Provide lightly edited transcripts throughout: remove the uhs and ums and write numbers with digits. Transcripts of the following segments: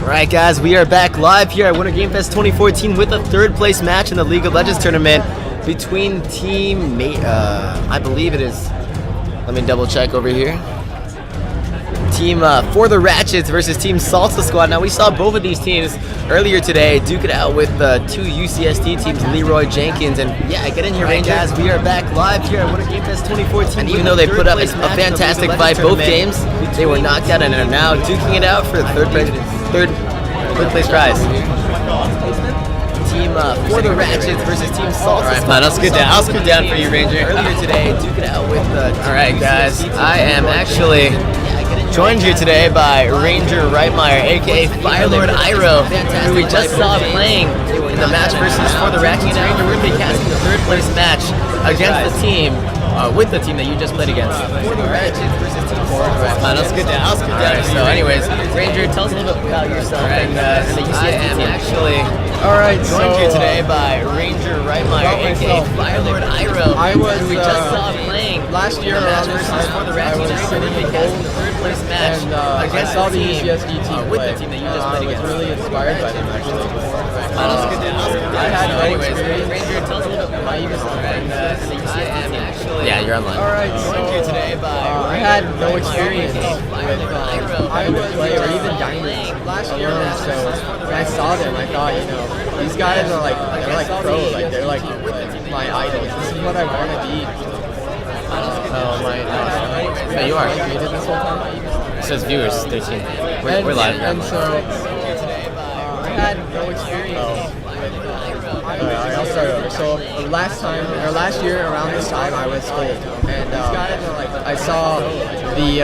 Alright guys, we are back live here at Winter Game Fest 2014 with a third place match in the League of Legends tournament between team, I believe it is, let me double check over here. Team For the Ratchets versus Team Salsa Squad. Now we saw both of these teams earlier today duke it out with two UCSD teams, Leroy Jenkins and get in here, right, guys. We are back live here at Winter Game Fest 2014. And even though they put up a fantastic fight both games, they were knocked out and are now duking it out for the third place prize. Team For the Ratchets versus Team Salsa. Alright, man, I'll scoot down for you, Ranger. Earlier today, duke it out with alright, guys. I am actually joined here today by Ranger Reitmeyer, aka Firelord Iroh, who we just saw playing in the match versus For the Ratchets. Ranger, we're going to be casting the third place match against the team, with the team that you just played against. For the Ratchets versus Team Salsa. Man, I'll scoot down. Alright, so anyways, Ranger, tell us a little bit about yourself and the UCSD team. Actually joined here today by Ranger Reitmeyer, aka Firelord Iroh, who we just saw playing last year around this time. For the Ratchets. I was sitting in third place match and I saw the UCSD team with play. the team that you just played against. I was really inspired by them, actually. I had no experience. Ranger, tell us a little bit about yourself and the UCSD team. Yeah, you're online. Alright, so I had no experience with Iowa play or even Diamond last year, so when I saw them, I thought, these guys are they're like pro, they're like my idols. This is what I want to be. Yeah, you are. This whole time. It says viewers 13. We're live. And so I had no experience. I'll start over. So last year around this time, I was old, and I saw the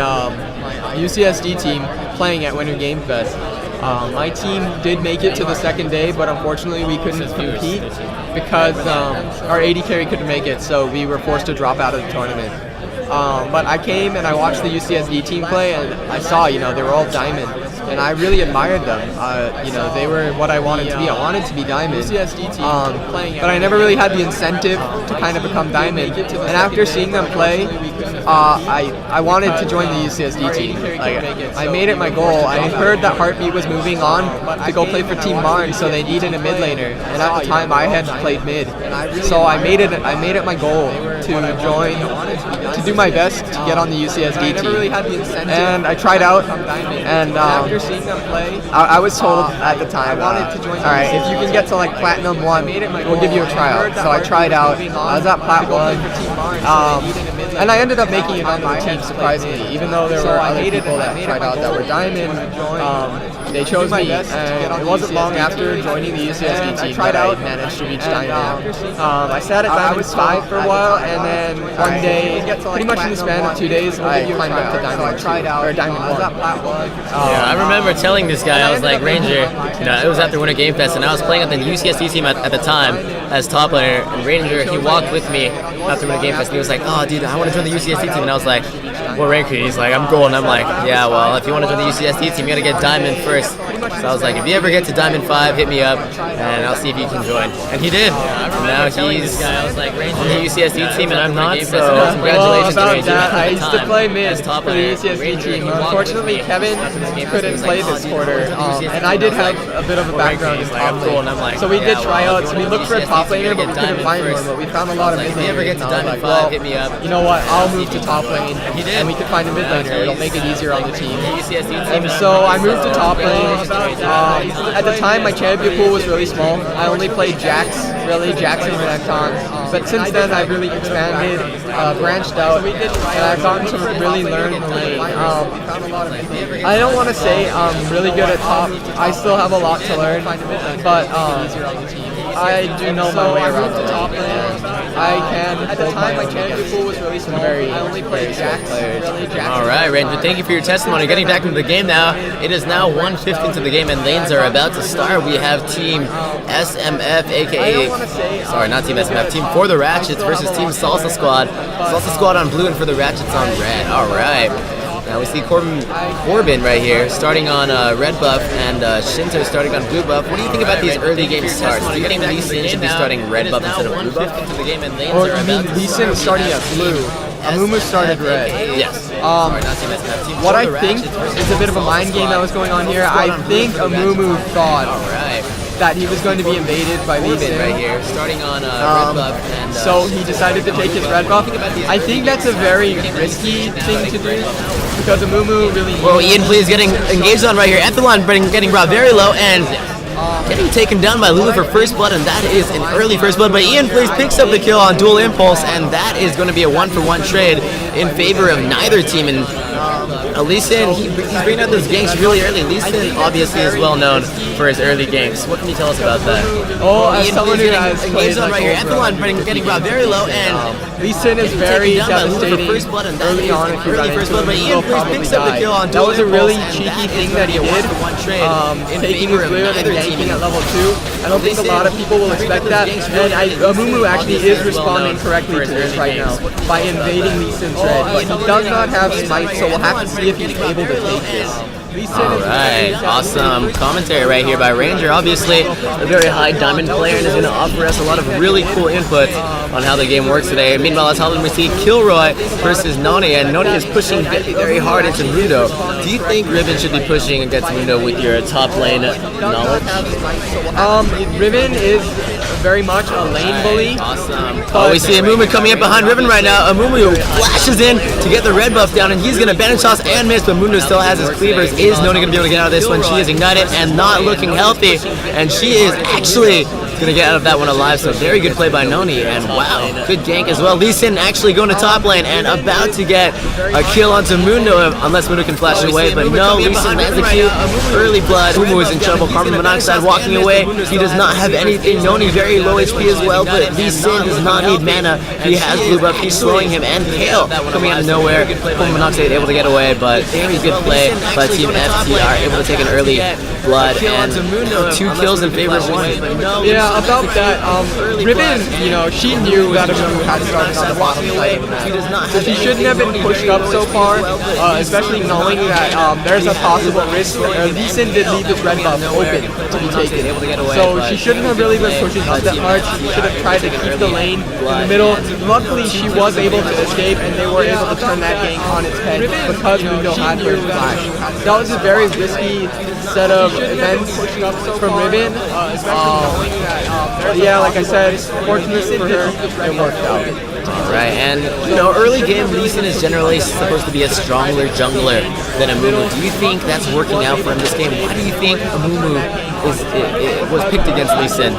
UCSD team playing at Winter Game Fest. My team did make it to the second day, but unfortunately we couldn't compete because our AD carry couldn't make it, so we were forced to drop out of the tournament. But I came and I watched the UCSD team play, and I saw, they were all diamond, and I really admired them. They were what I wanted to be. I wanted to be diamond, but I never really had the incentive to kind of become diamond. And after seeing them play, I wanted to join the UCSD team. I made it my goal. I heard that Heartbeat was moving on to go play for Team Marn, so they needed a mid laner. And at the time, I had played mid, so I made it my goal to join, to do my best to get on the UCSD team. And I tried out, and after seeing them play, I was told at the time, alright, if you can get to Platinum 1, we'll give you a tryout. So I tried out. I was at Plat 1. And I ended up making it on the team, surprisingly, even though there were other people that tried out that were diamond. They chose me, and it wasn't long after joining the UCSD team that I managed to reach diamond. I sat at diamond 5 for a while, and then one day, pretty much in the span of 2 days, I climbed up to diamond 2, or diamond 1. I remember telling this guy, I was like, Ranger, it was after Winter Game Fest, and I was playing at the UCSD team at the time as top laner, and Ranger, he walked with me after Winter Game Fest, and he was like, oh dude, I want to join the UCSD team, and I was like, what rank are you? He's like, I'm gold, and I'm like, yeah, well, if you want to join the UCSD team, you gotta get diamond first. So I was like, if you ever get to diamond 5, hit me up, and I'll see if you can join. And he did. And now he's on the UCSD team, and I'm not, so congratulations to Ranger. I used to play mid for the UCSD team. Unfortunately, Kevin couldn't play this quarter, and I did have a bit of a background in top lane. So we did tryouts, we looked for a top laner, but we couldn't find one, but we found a lot of mid laners. If you ever get to diamond 5, hit me up. You know what, I'll move to top lane, and we could find a mid laner. It'll make it easier on the team. And so I moved to top lane. At the time, my champion pool was really small. I only played Jax and Renekton. But since then, I've really expanded, branched out, and I've gotten to really learn the lane. I don't want to say I'm really good at top. I still have a lot to learn, but I do know my way around the top lane. I can. At the time, my champion pool was really small. I only played Jax. Alright, Ranger, thank you for your testimony. Getting back into the game now. It is now 1:50 into the game, and lanes are about to start. We have Team SMF, aka, sorry, not Team SMF, Team For the Ratchets versus Team Salsa Squad. Salsa Squad on blue and For the Ratchets on red. Alright. Now we see Corbin right here starting on red buff, and Shinto starting on blue buff. What do you think about these early game starts? Do you think Lee Sin should be starting red buff instead of blue buff into the game? And lanes or you mean Lee Sin starting at blue? Amumu started red. Yes. What I think is a bit of a mind game that was going on here. I think Amumu thought that he was going to be invaded by Lee Sin right here, starting on red buff. And, so he decided to take his red buff. I think that's a very risky thing to do because Amumu really... Well, Ian Please getting engaged on right here. Epsilon getting brought very low and getting taken down by Lulu for first blood, and that is an early first blood. But Ian Please picks up the kill on dual impulse, and that is going to be a 1-for-1 trade in favor of neither team. And Lee Sin, he's bringing out those ganks really early. Lee Sin obviously is well known for his early ganks. What can you tell us about that? Oh, as someone who has played right here, Epsilon getting brought very low, and Lee Sin is very devastating early on if you run into him. He will probably die. That was a really cheeky thing that he did, taking his blue and ganking at level 2. I don't think a lot of people will expect that, and Amumu actually is responding correctly to this right now by invading Lee Sin's red, but he does not have smite, so we'll have to see if he's able to take this. Alright, awesome commentary right here by Ranger. Obviously, a very high diamond player and is going to offer us a lot of really cool inputs on how the game works today. Meanwhile, as we see Kilroy versus Noni, and Noni is pushing very hard into Mundo. Do you think Ribbon should be pushing against Mundo with your top lane knowledge? Ribbon is very much a lane bully. Awesome. Oh, we see Amumu coming up behind Ribbon right now. Amumu flashes in to get the red buff down, and he's going to banish toss and miss, but Mundo still has his cleavers. Is Noni going to be able to get out of this one? She is ignited and not looking healthy, and she is actually going to get out of that one alive, so very good play by Noni, and wow, good gank as well. Lee Sin actually going to top lane and about to get a kill onto Mundo, unless Mundo can flash it away, but no, Lee Sin execute. Early blood, Mumu is in trouble, carbon monoxide walking away, he does not have anything. Noni very low HP as well, but Lee Sin does not need mana, he has blue buff, he's slowing him, and Kale coming out of nowhere, carbon monoxide able to get away, but very good play by Team FTR, able to take an early blood, and 2 kills in favor of 1. Yeah, about that, Ribbon, she knew that Amumu had started on the bottom lane, so she shouldn't have been pushed up so far, especially knowing that there's a possible risk that Lee Sin did leave his red buff open to be taken. So she shouldn't have really been pushing up that much. She should have tried to keep the lane in the middle. Luckily, she was able to escape, and they were able to turn that gank on its head because Mundo had her flash. That was a very risky set of events from Ribbon. Yeah, like I said, fortunately for her, it worked out. Alright, and early game, Lee Sin is generally supposed to be a stronger jungler than Amumu. Do you think that's working out for him this game? Why do you think Amumu was picked against Lee Sin?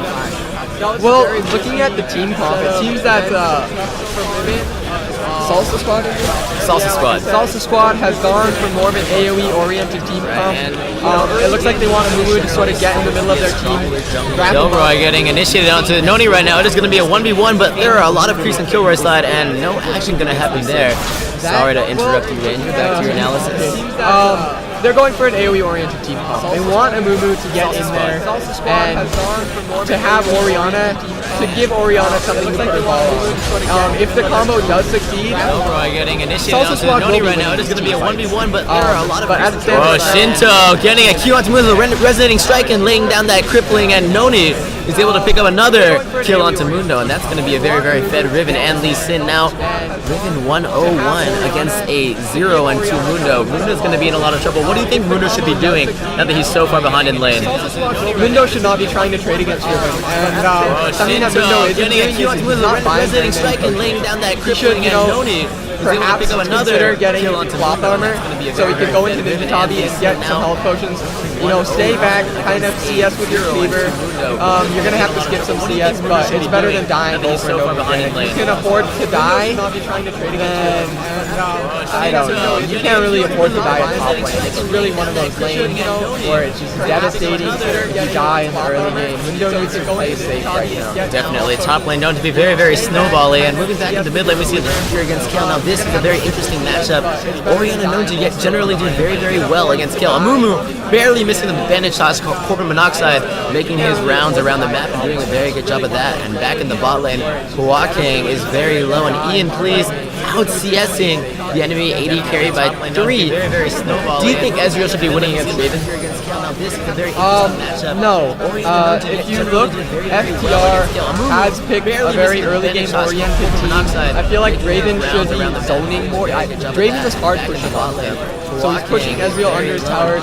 Well, looking at the team comp, it seems that from Ribbon, Salsa Squad has gone for more of an AoE-oriented team comp. It looks like they want Amumu to sort of get in the middle of their team. Kilroy getting initiated onto Noni right now. It is going to be a 1v1, but there are a lot of creeps on Kilroy's side, and no action going to happen there. Sorry to interrupt you, Ranger. Back to your analysis. They're going for an AoE-oriented team comp. They want Amumu to get in there and to have Orianna, to give Orianna something to put her ball on. If the combo does succeed, getting initiated onto Noni right now. It is going to be a 1v1, but there are a lot of... Shinto getting a Q onto Mundo, resonating strike and laying down that crippling, and Noni is able to pick up another kill onto Mundo, and that's going to be a very, very fed Riven and Lee Sin. Now, Riven 1-0-1 against a 0-2 Mundo. Mundo's going to be in a lot of trouble. What do you think Mundo should be doing now that he's so far behind in lane? Mundo should not be trying to trade against Riven, and something that Mundo isn't doing is he's not buying resonating strike and laying down that crippling, and Noni perhaps consider getting cloth armor so he could go into Ninja Tabi and get some health potions. Stay back, kind of CS with your cleaver. You're going to have to skip some CS, but it's better than dying over and over again. If you can afford to die, then I don't know. You can't really afford to die at top lane. It's really one of those lanes where it's just devastating. You die in the early game. Mundo needs to play safe right now. Definitely. Top lane known to be very, very snowbally, and moving back into mid lane, we see the Ranger against Kale. Now this is a very interesting matchup. Orianna known to generally do very, very well against Kale. Amumu barely missing the bandage shots, corporate monoxide, making his rounds around the map and doing a very good job of that. And back in the bot lane, Huaking is very low, and Ian Please out CSing the enemy AD carry by 3. Very, very snowball. Do you think Ezreal should be winning against Raven here against Kale? Now this is a very matchup. No. If you look, FTR has picked a very early game oriented team. I feel like Draven should be zoning more. Draven's a smart pushing bot lane, so he's pushing Ezreal under his tower.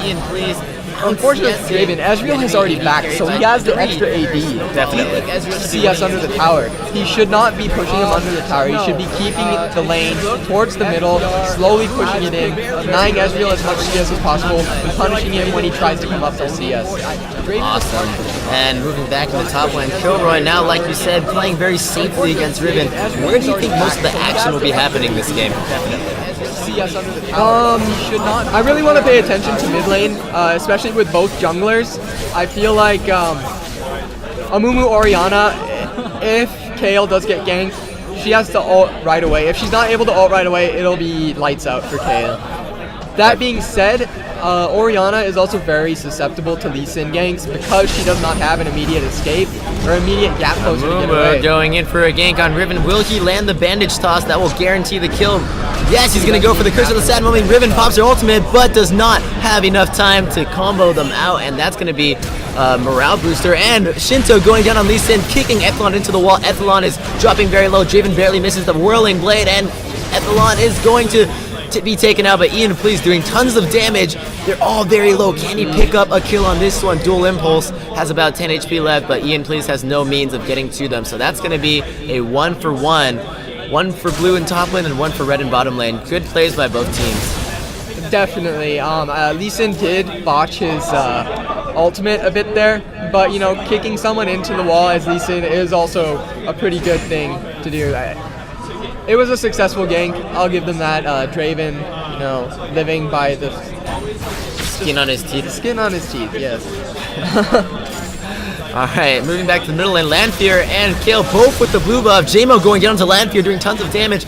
Unfortunately for Draven, Ezreal has already backed, so he has the extra AD. Definitely. CS under the tower. He should not be pushing him under the tower. He should be keeping the lane towards the middle, slowly pushing it in, denying Ezreal as much CS as possible, and punishing him when he tries to come up to CS. Awesome. And moving back to the top lane, Kilroy now, like you said, playing very safely against Riven. Where do you think most of the action will be happening this game? Should not. I really want to pay attention to mid lane, especially with both junglers. I feel like Amumu Orianna, if Kale does get ganked, she has to ult right away. If she's not able to ult right away, it'll be lights out for Kale. That being said, Orianna is also very susceptible to Lee Sin ganks because she does not have an immediate escape or immediate gap closer to get away. Going in for a gank on Riven. Will he land the bandage toss that will guarantee the kill? Yes, he's going to go for the Curse of the Sad Moment. Riven pops her ultimate, but does not have enough time to combo them out, and that's going to be morale booster. And Shinto going down on Lee Sin, kicking Ethlon into the wall. Ethlon is dropping very low. Draven barely misses the Whirling Blade, and Ethlon is going to be taken out by Ian Please, doing tons of damage. They're all very low. Can he pick up a kill on this one? Dual Impulse has about 10 HP left, but Ian Please has no means of getting to them. So that's going to be a 1-for-1. One for blue in top lane and one for red in bottom lane. Good plays by both teams. Definitely. Lee Sin did botch his ultimate a bit there, but you know, kicking someone into the wall as Lee Sin is also a pretty good thing to do. It was a successful gank. I'll give them that. Draven, you know, living by the skin on his teeth. Skin on his teeth, yes. Alright, moving back to the middle lane, Lanfear and Kale both with the blue buff. JMO going down to Lanfear, doing tons of damage.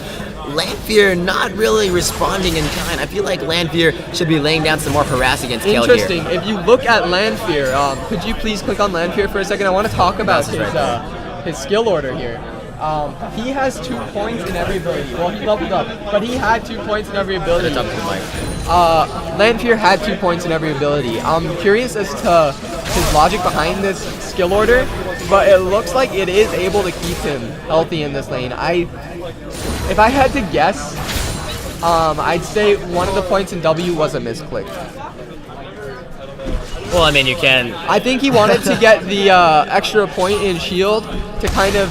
Lanfear not really responding in kind. I feel like Lanfear should be laying down some more harass against Kale here. Interesting. If you look at Lanfear, could you please click on Lanfear for a second? I want to talk about his skill order here. He has 2 points in every ability. Well, he leveled up, but he had 2 points in every ability. Lanfear had 2 points in every ability. I'm curious as to his logic behind this skill order, but it looks like it is able to keep him healthy in this lane. If I had to guess, I'd say one of the points in W was a misclick. Well, I mean, you can. I think he wanted to get the extra point in shield to kind of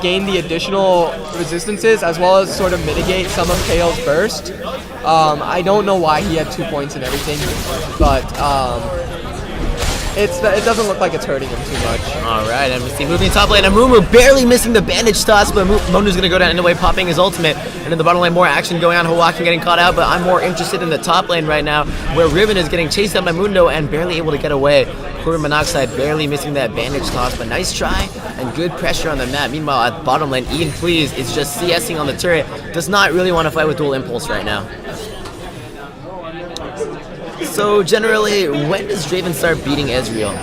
gain the additional resistances as well as sort of mitigate some of Kale's burst. I don't know why he had 2 points and everything, but it doesn't look like it's hurting him too much. Alright, and we see moving top lane, Amumu barely missing the bandage toss, but Monu's going to go down anyway, popping his ultimate. And in the bottom lane, more action going on, Hawaken getting caught out, but I'm more interested in the top lane right now, where Riven is getting chased out by Mundo and barely able to get away. Chlorine Monoxide barely missing that bandage toss, but nice try and good pressure on the map. Meanwhile, at bottom lane, Ian Please is just CSing on the turret, does not really want to fight with Dual Impulse right now. So generally, when does Draven start beating Ezreal?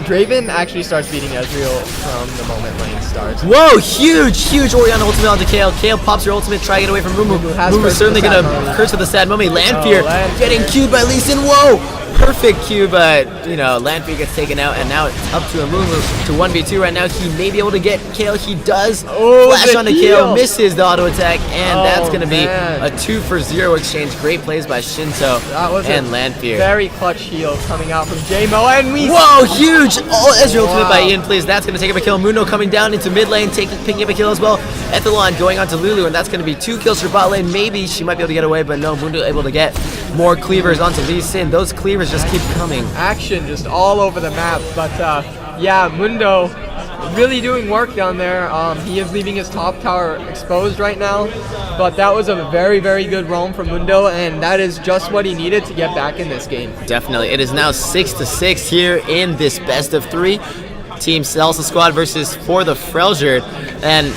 Draven actually starts beating Ezreal from the moment lane starts. Whoa, huge Orianna ultimate onto Kale. Kale pops her ultimate, try to get away from Mumu. Mumu's certainly going to curse with the sad mummy. Lanfear getting queued by Lee Sin. Whoa! Perfect Q, but you know, Lanfear gets taken out, and now it's up to Amumu to 1v2 right now. He may be able to get Kale. He does. Flash onto Kale, misses the auto attack, and that's going to be a 2-for-0 exchange. Great plays by Shinto and Lanfear. Very clutch heal coming out from JMO, and we. Whoa, huge! Ezreal ultimate by Ian Please. That's going to take up a kill. Mundo coming down into mid lane, picking up a kill as well. Ethelon going on to Lulu, and that's going to be 2 kills for bot lane. Maybe she might be able to get away, but no, Mundo able to get more cleavers onto Lee Sin. Those cleavers just keep coming. Action just all over the map, but yeah, Mundo really doing work down there. He is leaving his top tower exposed right now, but that was a very good roam from Mundo, and that is just what he needed to get back in this game. Definitely. It is now 6-6 here in this best of 3. Team Salsa Squad versus For the Freljord, and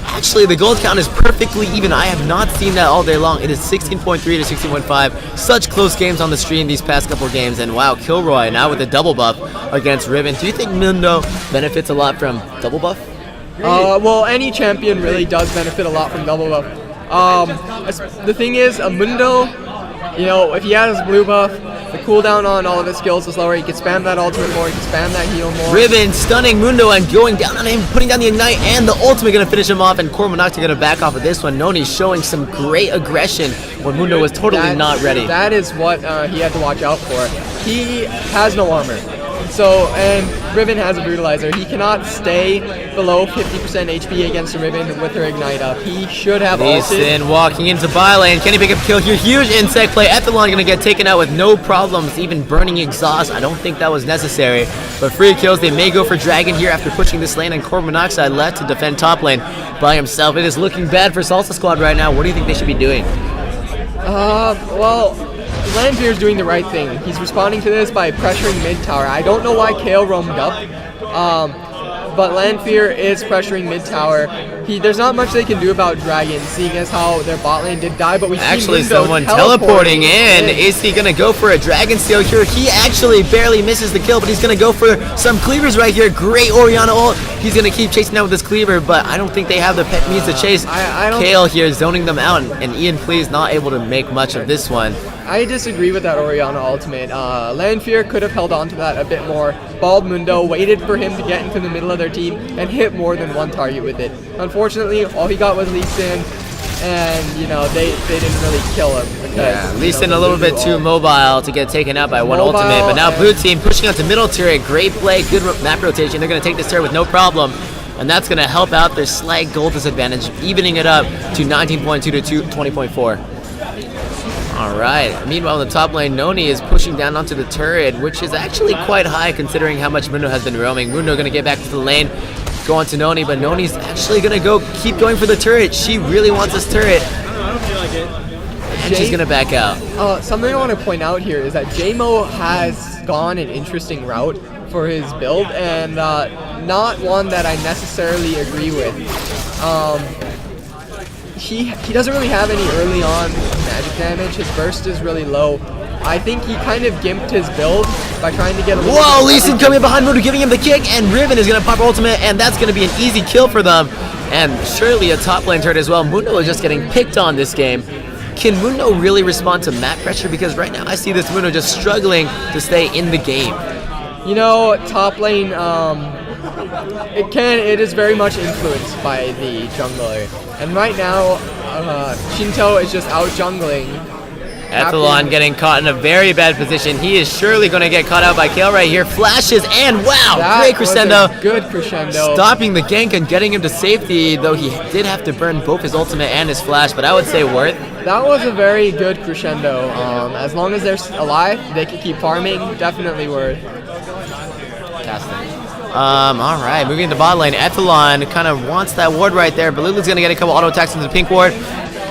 actually, the gold count is perfectly even. I have not seen that all day long. It is 16.3 to 16.5. Such close games on the stream these past couple games. And wow, Kilroy now with a double buff against Riven. Do you think Mundo benefits a lot from double buff? Well, any champion really does benefit a lot from double buff. The thing is, Mundo, you know, if he has his blue buff, the cooldown on all of his skills is lower. He can spam that ultimate more. He can spam that heal more. Riven stunning Mundo and going down on him, putting down the Ignite and the ultimate going to finish him off. And Cormanac's going to back off of this one. Noni showing some great aggression when Mundo was totally not ready. That is what he had to watch out for. He has no armor. So, and Riven has a Brutalizer. He cannot stay below 50% HP against a Riven with her Ignite up. He should have ulted. Leeson walking into buy lane. Can he pick up kill here? Huge insect play. Ethelon going to get taken out with no problems, even burning exhaust. I don't think that was necessary. But free kills. They may go for Dragon here after pushing this lane, and Core Monoxide left to defend top lane by himself. It is looking bad for Salsa Squad right now. What do you think they should be doing? Well, Lanfear is doing the right thing. He's responding to this by pressuring mid tower. I don't know why Kale roamed up, but Lanfear is pressuring mid tower. There's not much they can do about Dragon, seeing as how their bot lane did die, but we actually someone teleporting in. Is he gonna go for a Dragon Steel here? He actually barely misses the kill, but he's gonna go for some cleavers right here. Great Orianna ult. He's gonna keep chasing down with his cleaver, but I don't think they have the pet means to chase. Kale here zoning them out, and Ian Please not able to make much of this one. I disagree with that Orianna ultimate. Lanfear could have held on to that a bit more. Bald Mundo waited for him to get into the middle of their team and hit more than one target with it. Unfortunately, all he got was Lee Sin, and you know they didn't really kill him. Because, Lee Sin a little bit too mobile to get taken out by one ultimate, but now blue team pushing out to middle turret. Great play, good map rotation. They're going to take this turret with no problem. And that's going to help out their slight goal disadvantage, evening it up to 19.2 to 20.4. Alright, meanwhile in the top lane, Noni is pushing down onto the turret, which is actually quite high considering how much Mundo has been roaming. Mundo going to get back to the lane, go on to Noni, but Noni's actually going to keep going for the turret. She really wants this turret. And she's going to back out. Something I want to point out here is that JMO has gone an interesting route for his build, and not one that I necessarily agree with. He doesn't really have any early on magic damage. His burst is really low. I think he kind of gimped his build by trying to get a little Whoa, Lee Sin coming behind Mundo, giving him the kick, and Riven is going to pop ultimate, and that's going to be an easy kill for them. And surely a top lane turret as well. Mundo is just getting picked on this game. Can Mundo really respond to map pressure? Because right now I see this Mundo just struggling to stay in the game. You know, top lane, it is very much influenced by the jungler. And right now, Shinto is just out jungling. Ethelon getting caught in a very bad position. He is surely going to get caught out by Kale right here. Flashes, and wow, great crescendo. Good crescendo. Stopping the gank and getting him to safety, though he did have to burn both his ultimate and his flash, but I would say worth. That was a very good crescendo. As long as they're alive, they can keep farming. Definitely worth. Fantastic. Alright, moving into bot lane. Ethelon kind of wants that ward right there, but Lulu's going to get a couple auto attacks into the pink ward.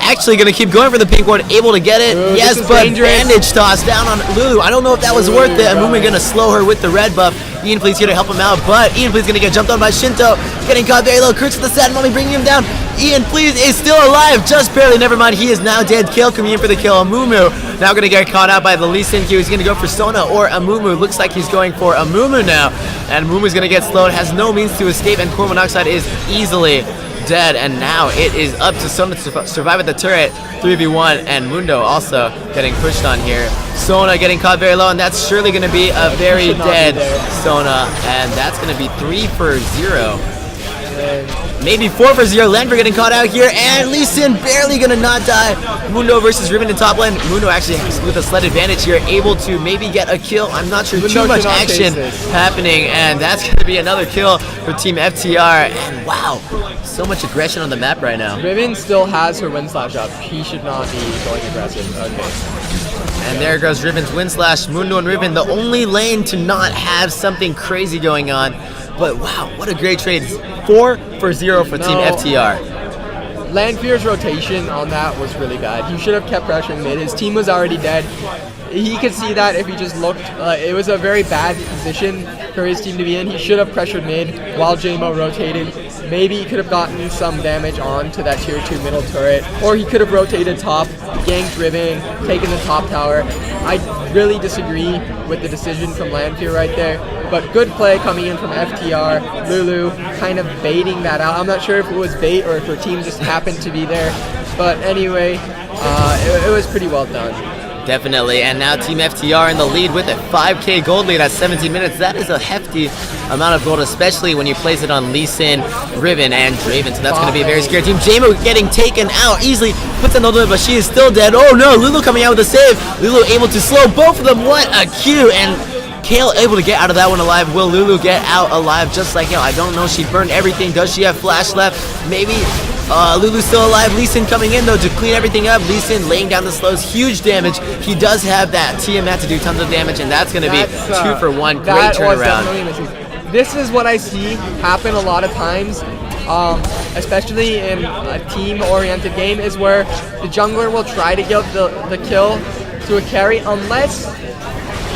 Actually going to keep going for the pink ward, able to get it. Ooh, yes, but bandage toss down on Lulu. I don't know if that was worth it. Amumi going to slow her with the red buff. Ian Please here to help him out, but Ian Please going to get jumped on by Shinto. Getting caught very low. Curse to the Sad Mommy bringing him down. Ian Please is still alive, just barely. Never mind, he is now dead. Kale coming in for the kill. Amumu now going to get caught out by the Lee Sin Q. He's going to go for Sona or Amumu. Looks like he's going for Amumu now. And Amumu's going to get slowed, has no means to escape, and Core Monoxide is easily dead. And now it is up to Sona to survive at the turret. 3v1, and Mundo also getting pushed on here. Sona getting caught very low, and that's surely going to be a very dead Sona. And that's going to be 3 for 0. Maybe 4 for 0. Landry getting caught out here, and Lee Sin barely gonna not die. Mundo versus Riven in top lane. Mundo actually with a sled advantage here, able to maybe get a kill. I'm not sure. Too much action happening, and that's gonna be another kill for Team FTR. And wow, so much aggression on the map right now. Riven still has her wind slash up. He should not be going aggressive. Okay. And there goes Riven's wind slash. Mundo and Riven, the only lane to not have something crazy going on. But wow, what a great trade. 4 for 0 for Team FTR. Lanfear's rotation on that was really bad. He should have kept pressuring mid. His team was already dead. He could see that if he just looked. It was a very bad position for his team to be in. He should have pressured mid while JMO rotated. Maybe he could have gotten some damage onto that tier 2 middle turret, or he could have rotated top, ganked Ribbon, taken the top tower. I really disagree with the decision from Lanfear right there, but good play coming in from FTR. Lulu kind of baiting that out. I'm not sure if it was bait or if her team just happened to be there, but anyway, it was pretty well done. Definitely, and now Team FTR in the lead with a 5K gold lead at 17 minutes. That is a hefty amount of gold, especially when you place it on Lee Sin, Riven, and Draven. So that's going to be a very scary team. Jamo getting taken out easily, puts on the limit, but she is still dead. Oh no, Lulu coming out with a save. Lulu able to slow both of them. What a Q, and Kale able to get out of that one alive. Will Lulu get out alive just like Kale? I don't know. She burned everything. Does she have flash left? Maybe. Lulu's still alive. Lee Sin coming in though to clean everything up. Lee Sin laying down the slows, huge damage. He does have that Tiamat to do tons of damage, and that's going to be 2 for 1. Great turnaround. This is what I see happen a lot of times, especially in a team-oriented game, is where the jungler will try to get the kill to a carry unless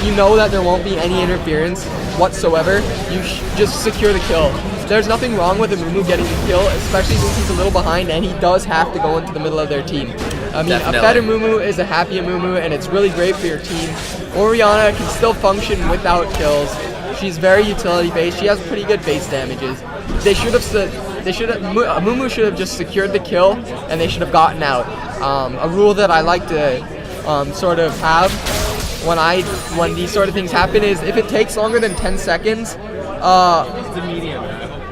you know that there won't be any interference whatsoever. You just secure the kill. There's nothing wrong with Amumu getting the kill, especially since he's a little behind and he does have to go into the middle of their team. I mean, a fed Amumu is a happy Amumu, and it's really great for your team. Orianna can still function without kills. She's very utility based. She has pretty good base damages. Amumu should have just secured the kill, and they should have gotten out. A rule that I like to sort of have when these sort of things happen is if it takes longer than 10 seconds,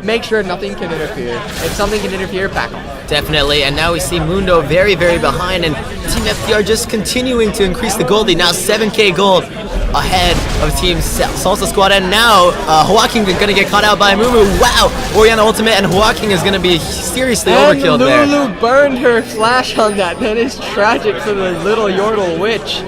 make sure nothing can interfere. If something can interfere, back off. Definitely, and now we see Mundo very, very behind, and Team FTR just continuing to increase the gold lead. Now 7K gold ahead of Team Salsa Squad, and now Hwaking is going to get caught out by Mumu. Wow! Orianna ultimate, and Hwaking is going to be seriously overkilled there. And Lulu burned her flash on that. That is tragic for the little Yordle witch.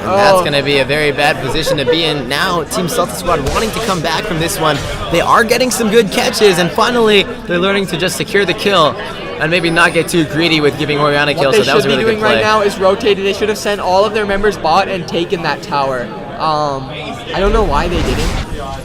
And that's going to be a very bad position to be in. Now, Team Salsa Squad wanting to come back from this one. They are getting some good catches, and finally, they're learning to just secure the kill and maybe not get too greedy with giving Orianna kills. So that was a really good play. What they should be doing right now is rotated. They should have sent all of their members bot and taken that tower. I don't know why they didn't.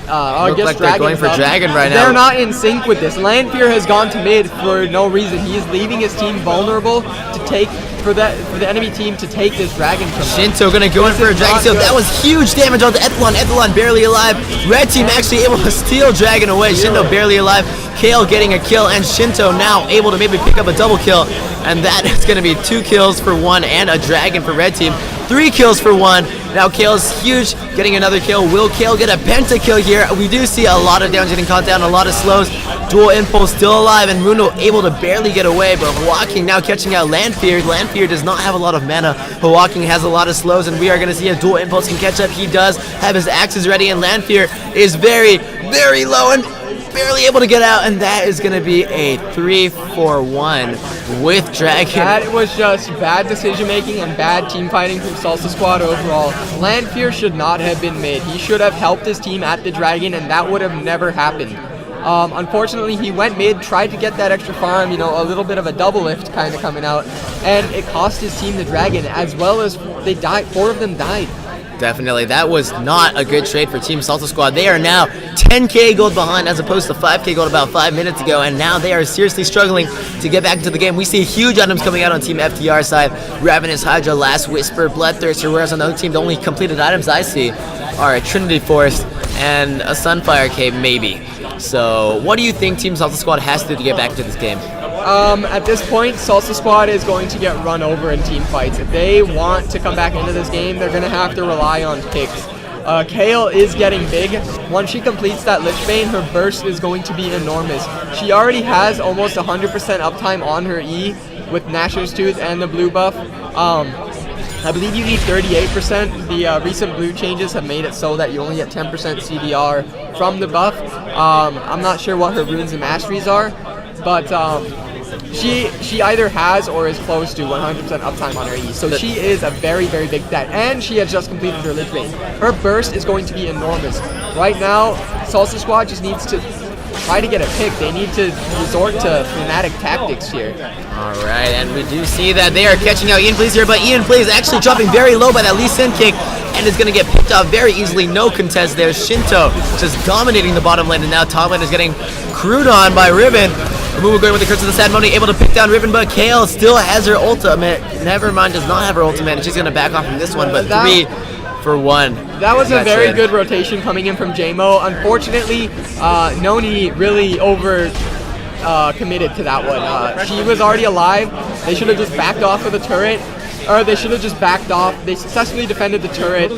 I guess like they're going for Dragon right now. They're not in sync with this. Lanfear has gone to mid for no reason. He is leaving his team vulnerable to take for the enemy team to take this Dragon from them. Shinto gonna go in for a Dragon steal. That was huge damage on the Ethlon. Ethlon barely alive. Red team actually able to steal Dragon away. Shinto barely alive. Kale getting a kill, and Shinto now able to maybe pick up a double kill. And that is going to be 2 kills for 1 and a Dragon for Red Team. 3 kills for 1. Now Kale's huge, getting another kill. Will Kale get a penta kill here? We do see a lot of damage getting caught down, a lot of slows. Dual Impulse still alive, and Mundo able to barely get away, but Hwaking now catching out Lanfear. Lanfear does not have a lot of mana. Hwaking has a lot of slows, and we are going to see a Dual Impulse can catch up. He does have his axes ready, and Lanfear is very, very low and barely able to get out, and that is going to be a 3-for-1 with Dragon. That was just bad decision making and bad team fighting from Salsa Squad overall. Lanfear should not have been mid. He should have helped his team at the Dragon, and that would have never happened. Unfortunately, he went mid, tried to get that extra farm, a little bit of a double lift kind of coming out, and it cost his team the Dragon, as well as they died. 4 of them died. Definitely, that was not a good trade for Team Salsa Squad. They are now 10K gold behind as opposed to 5K gold about 5 minutes ago, and now they are seriously struggling to get back into the game. We see huge items coming out on Team FTR side. Ravenous Hydra, Last Whisper, Bloodthirster, whereas on the other team, the only completed items I see are a Trinity Forest and a Sunfire Cave, maybe. So, what do you think Team Salsa Squad has to do to get back into this game? At this point, Salsa Squad is going to get run over in team fights. If they want to come back into this game, they're going to have to rely on picks. Kale is getting big. Once she completes that Lich Bane, her burst is going to be enormous. She already has almost 100% uptime on her E with Gnasher's Tooth and the blue buff. I believe you need 38%. The recent blue changes have made it so that you only get 10% CDR from the buff. I'm not sure what her runes and masteries are, but she either has or is close to 100% uptime on her E. So she is a very, very big threat. And she has just completed her Lich Bane. Her burst is going to be enormous. Right now, Salsa Squad just needs to try to get a pick. They need to resort to Fnatic tactics here. Alright, and we do see that they are catching out Ian Please here, but Ian Please actually dropping very low by that Lee Sin kick and is going to get picked off very easily. No contest there. Shinto just dominating the bottom lane, and now top lane is getting crewed on by Riven. Mumu going with the curse of the sad money, able to pick down Riven, but Kale still has her ultimate. Never mind, does not have her ultimate, and she's going to back off from this one, but 3 for 1. That was a very good rotation coming in from JMO. Unfortunately, Noni really committed to that one. She was already alive. They should have just backed off of the turret. Or they should have just backed off. They successfully defended the turret.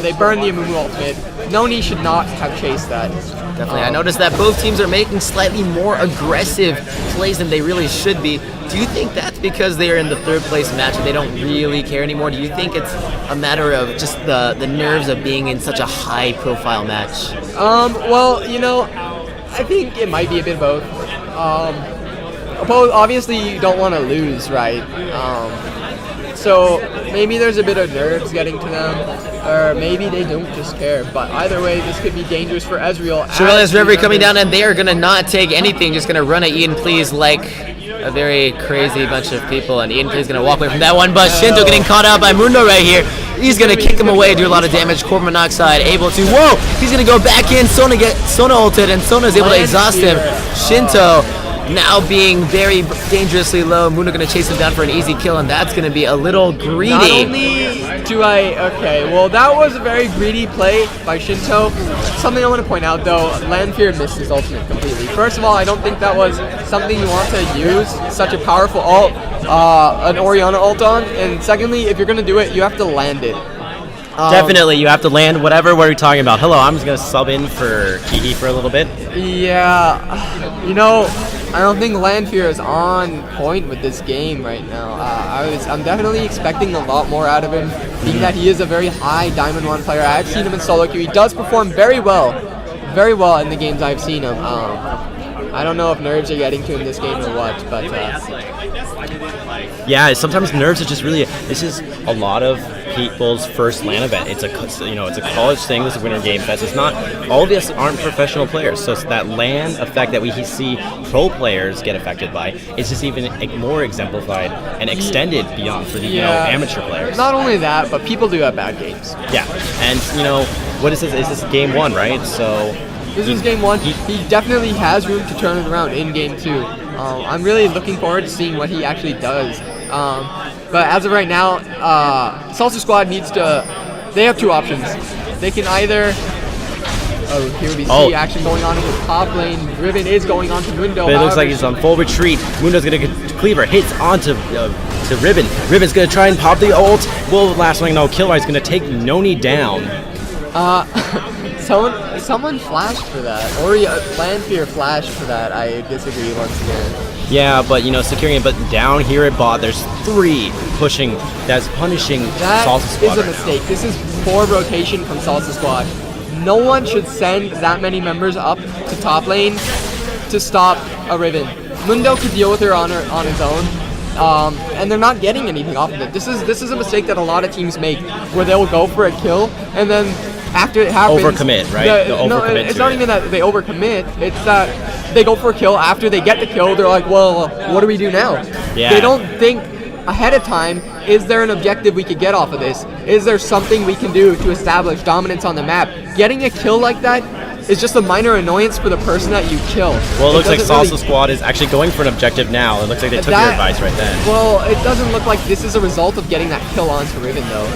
They burned the Amumu ultimate. Noni should not have chased that. Definitely. I noticed that both teams are making slightly more aggressive plays than they really should be. Do you think that's because they are in the 3rd place match and they don't really care anymore? Do you think it's a matter of just the nerves of being in such a high profile match? Well, you know, I think it might be a bit of both. Obviously you don't want to lose, right? So maybe there's a bit of nerves getting to them, or maybe they don't just care. But either way, this could be dangerous for Ezreal. Shirley's Reverie coming down, and they are going to not take anything, just going to run at Ian Please like a very crazy bunch of people, and Ian Please is going to walk away from that one, but Shinto getting caught out by Mundo right here. He's going to kick him away, do a lot of damage. Carbon monoxide able to, whoa, he's going to go back in. Sona ulted, and Sona is able to exhaust him. Shinto now being very dangerously low. Mundo going to chase him down for an easy kill, and that's going to be a little greedy. Not only do okay, well that was a very greedy play by Shinto. Something I want to point out though, Lanfear missed his ultimate completely. First of all, I don't think that was something you want to use such a powerful ult, an Orianna ult on, and secondly, if you're going to do it, you have to land it. Definitely, you have to land whatever. What are we talking about? Hello, I'm just going to sub in for Kiki for a little bit. Yeah, you know, I don't think Lanfear is on point with this game right now. I'm definitely expecting a lot more out of him, being that he is a very high Diamond 1 player. I've seen him in solo queue. He does perform very well in the games I've seen him. I don't know if nerves are getting to him this game or what, but yeah, sometimes nerves are just really. This is a lot of people's first LAN event. It's a it's a college thing. This is Winter Game Fest. It's not all of us aren't professional players, so it's that LAN effect that we see pro players get affected by. It's just even more exemplified and extended beyond for the amateur players. Not only that, but people do have bad games. Yeah, and what is this? Is this game 1, right? So. This is game 1. He definitely has room to turn it around in game 2. I'm really looking forward to seeing what he actually does. But as of right now, Salsa Squad needs to. They have 2 options. They can either. Oh, here we see action going on in the top lane. Riven is going on to Mundo. But it looks like he's on full retreat. Mundo's gonna get Cleaver hits onto to Riven. Riven's gonna try and pop the ult. Will last one no kill. He's gonna take Noni down. Someone flashed for that, or Lanfear flashed for that. I disagree once again. Yeah, but securing it. But down here at bot, there's 3 pushing. That's punishing Salsa Squad. That is a mistake. This is poor rotation from Salsa Squad. No one should send that many members up to top lane to stop a Riven. Mundo could deal with her on his own. And they're not getting anything off of it. This is a mistake that a lot of teams make, where they will go for a kill and then after it happens, overcommit, right? No, it's not even that they overcommit. It's that they go for a kill. After they get the kill, they're like, well, what do we do now? Yeah. They don't think ahead of time, is there an objective we could get off of this? Is there something we can do to establish dominance on the map? Getting a kill like that is just a minor annoyance for the person that you kill. Well, it looks like Salsa Squad is actually going for an objective now. It looks like they took your advice right then. Well, it doesn't look like this is a result of getting that kill onto Riven, though.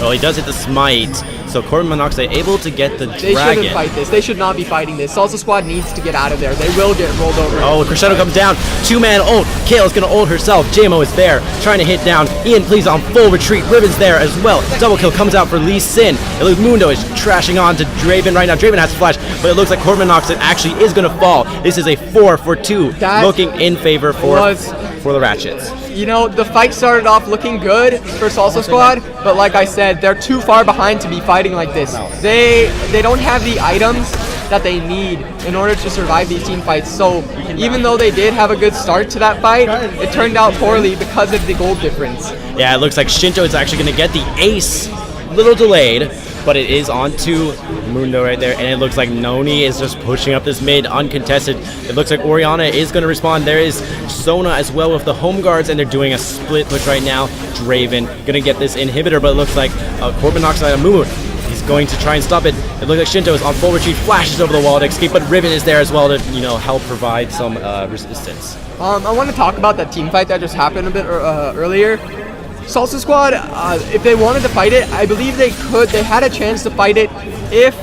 Well, he does hit the smite, so Carbon Monoxide able to get the dragon. They shouldn't fight this. They should not be fighting this. Salsa Squad needs to get out of there. They will get rolled over. Oh, Crescendo comes down. 2-man ult. Kale's going to ult herself. JMO is there, trying to hit down. Ian Please on full retreat. Riven's there as well. Double kill comes out for Lee Sin. It looks Mundo is trashing on to Draven right now. Draven has to flash, but it looks like Carbon Monoxide actually is going to fall. This is a 4-for-2, looking in favor for the Ratchets. You know, the fight started off looking good for Salsa Squad, but like I said, they're too far behind to be fighting like this. They don't have the items that they need in order to survive these team fights. So even though they did have a good start to that fight, it turned out poorly because of the gold difference. Yeah, it looks like Shinto is actually going to get the ace. Little delayed, but it is onto Mundo right there, and it looks like Noni is just pushing up this mid uncontested. It looks like Orianna is going to respond. There is Sona as well with the home guards, and they're doing a split push right now. Draven going to get this inhibitor, but it looks like Carbon Monoxide on Mumu. He's going to try and stop it. It looks like Shinto is on full retreat, flashes over the wall to escape, but Riven is there as well to, help provide some resistance. I want to talk about that team fight that just happened a bit earlier. Salsa Squad, if they wanted to fight it, I believe they could. They had a chance to fight it if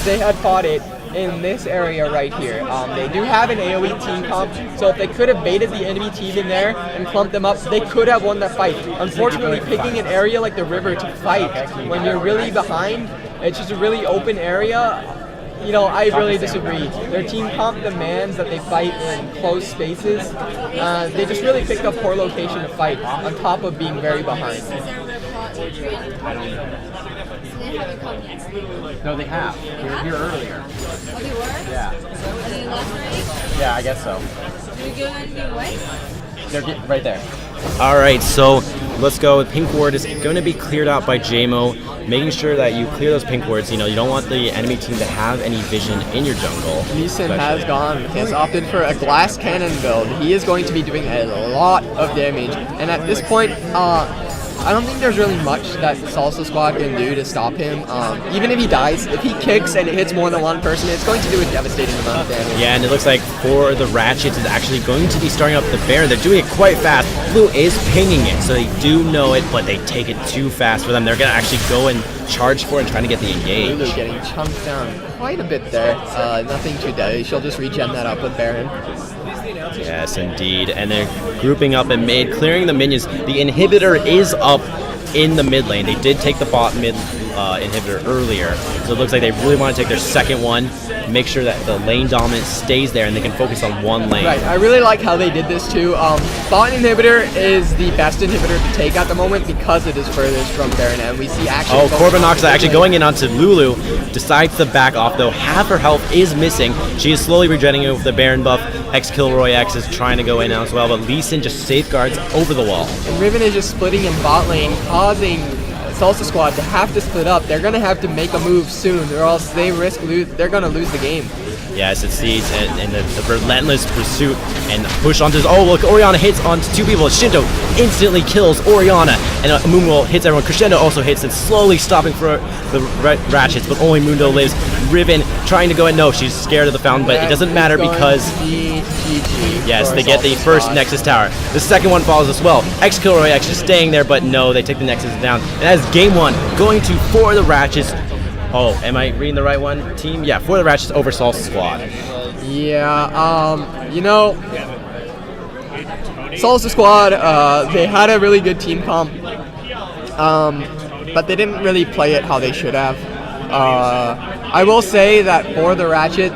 they had fought it in this area right here. They do have an AoE team comp, so if they could have baited the enemy team in there and clumped them up, they could have won that fight. Unfortunately, picking an area like the river to fight when you're really behind, it's just a really open area. I really disagree. Their team comp demands that they fight in closed spaces. They just really picked a poor location to fight, on top of being very behind. No, they have. They were here earlier. Oh, they were? Yeah. Any last night? Yeah, I guess so. Did we go any way? They're right there. All right, so let's go. Pink ward is going to be cleared out by JMO, making sure that you clear those pink wards. You don't want the enemy team to have any vision in your jungle. Lee Sin has opted for a glass cannon build. He is going to be doing a lot of damage, and at this point, I don't think there's really much that Salsa Squad can do to stop him. Even if he dies, if he kicks and it hits more than one person, it's going to do a devastating amount of damage. Yeah, and it looks like for the Ratchets is actually going to be starting up the Baron. They're doing it quite fast. Blue is pinging it, so they do know it, but they take it too fast for them. They're going to actually go and charge for it and trying to get the engage. Lulu getting chunked down quite a bit there. Nothing too deadly. She'll just regen that up with Baron. Yes, indeed. And they're grouping up in mid, clearing the minions. The inhibitor is up in the mid lane. They did take the bot mid inhibitor earlier, so it looks like they really want to take their second one, make sure that the lane dominance stays there and they can focus on one lane. Right, I really like how they did this too. Bot inhibitor is the best inhibitor to take at the moment because it is furthest from Baron, and we see action. Oh, Corbinox actually going in onto Lulu, decides to back off though. Half her health is missing. She is slowly regenerating with the Baron buff. X Kilroy X is trying to go in now as well, but Lee Sin just safeguards over the wall. And Riven is just splitting in bot lane, causing Salsa Squad to have to split up. They're going to have to make a move soon, or else they're going to lose the game. Yes, it sees and the relentless pursuit and push onto his. Oh, look, Orianna hits onto two people. Shinto instantly kills Orianna, and Mundo hits everyone. Crescendo also hits and slowly stopping for the Ratchets, but only Mundo lives. Riven trying to go in. No, she's scared of the fountain, but it doesn't matter because yes, they get the first Nexus tower. The second one follows as well. X Kilroy X just staying there, but no, they take the Nexus down. And that's game one, going to for the Ratchets. Oh, am I reading the right one, team? Yeah, for the Ratchets over Salsa Squad. Yeah, Salsa Squad, they had a really good team comp, but they didn't really play it how they should have. I will say that for the Ratchet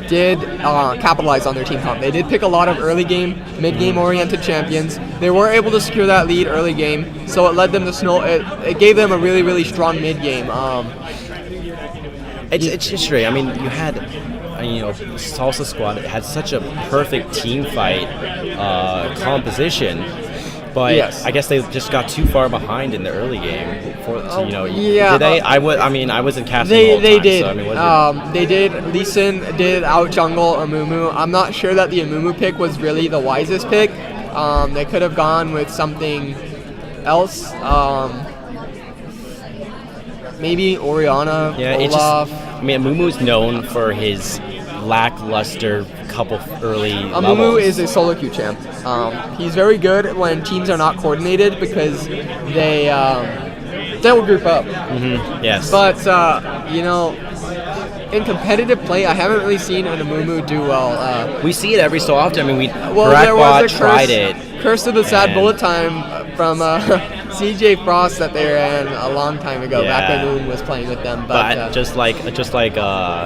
did capitalize on their team comp. They did pick a lot of early game, mid game oriented champions. They were able to secure that lead early game, so it led them to it gave them a really, really strong mid game. It's just straight. I mean, you had, Salsa Squad had such a perfect team fight composition, but yes. I guess they just got too far behind in the early game. Yeah. Did they? I wasn't casting. They did. So, I mean, they did. Lee Sin did out jungle Amumu. I'm not sure that the Amumu pick was really the wisest pick. They could have gone with something else. Maybe Orianna, Olaf. Amumu's known for his lackluster couple early Amumu levels. is a solo queue champ. He's very good when teams are not coordinated because they will group up. Mm-hmm. Yes. But, in competitive play, I haven't really seen an Amumu do well. We see it every so often. I mean, there was a tried it. Curse of the Sad Bullet Time from CJ Frost that they ran a long time ago, back when Moon was playing with them. But just like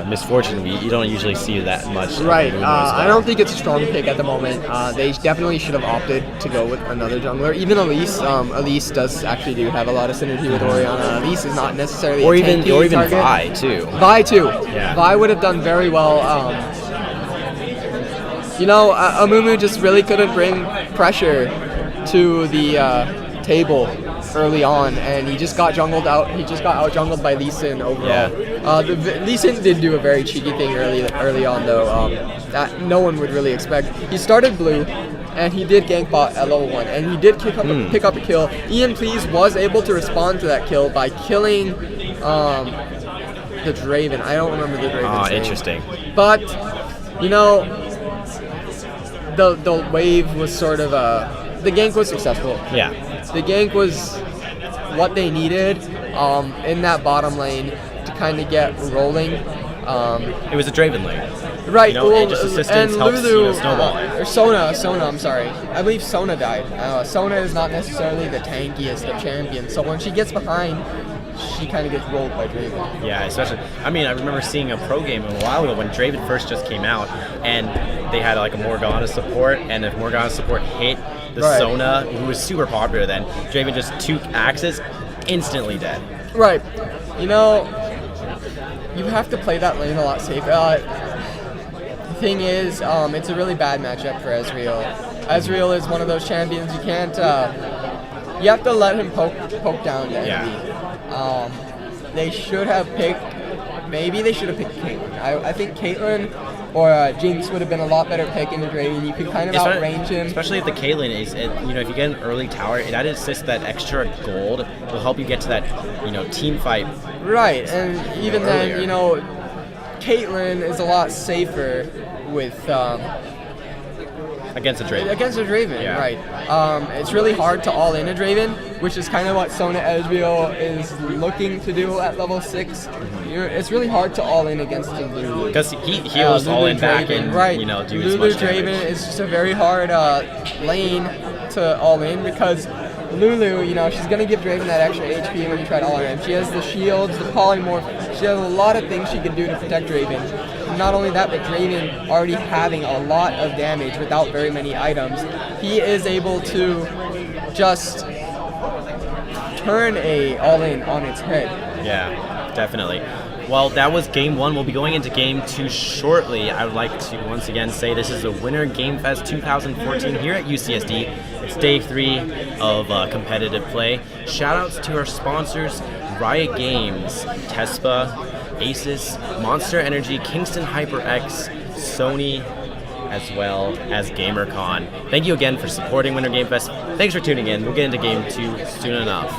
Misfortune, you don't usually see that much. Right. I don't think it's a strong pick at the moment. They definitely should have opted to go with another jungler. Even Elise. Elise does actually have a lot of synergy with Orianna. Elise is not necessarily or a even target. Vi too. Vi too. Yeah. Vi would have done very well. Amumu just really couldn't bring pressure to the table early on, and he just got jungled out. He just got out jungled by Lee Sin overall. Yeah. Lee Sin did do a very cheeky thing early on though, that no one would really expect. He started blue, and he did gank bot at level 1, and he did pick up a kill. Ian Please was able to respond to that kill by killing the Draven. I don't remember the Draven's name. Interesting. But, you know, the wave was sort of the gank was successful. Yeah. The gank was what they needed in that bottom lane to kind of get rolling. It was a Draven lane. Right, You know, and just assistance and helps, Lulu, snowball it. or Sona, I'm sorry. I believe Sona died. Sona is not necessarily the tankiest of champions, so when she gets behind, she kind of gets rolled by Draven. Yeah, especially. I mean, I remember seeing a pro game a while ago when Draven first just came out, and they had like a Morgana support, and if Morgana support hit the Right. Sona, who was super popular then, Draven just 2 axes, instantly dead. Right. You know, you have to play that lane a lot safer. The thing is, it's a really bad matchup for Ezreal. Ezreal is one of those champions you can't. You have to let him poke down the enemy. They should have picked. Maybe they should have picked Caitlyn. I think Caitlyn or Jinx would have been a lot better pick in the Draven. You could kind of outrange him. Especially if the Caitlyn is, if you get an early tower, that assists that extra gold will help you get to that, team fight. Right, and even earlier. then, Caitlyn is a lot safer with Against a Draven. against a Draven, Yeah. right? It's really hard to all in a Draven, which is kind of what Sona Ezreal is looking to do at level 6. It's really hard to all in against a Lulu. Because he heals all in back and, right. do as Lulu much Draven damage. is just a very hard lane to all in because Lulu, she's going to give Draven that extra HP when you try to all in. She has the shields, the polymorph. She has a lot of things she can do to protect Draven. And not only that, but Draven already having a lot of damage without very many items, he is able to just turn a all-in on its head. Yeah, definitely. Well, that was Game 1. We'll be going into Game 2 shortly. I would like to once again say this is the Winter Game Fest 2014 here at UCSD. It's Day 3 of competitive play. Shoutouts to our sponsors, Riot Games, Tespa, Asus, Monster Energy, Kingston HyperX, Sony, as well as GamerCon. Thank you again for supporting Winter Game Fest. Thanks for tuning in. We'll get into Game 2 soon enough.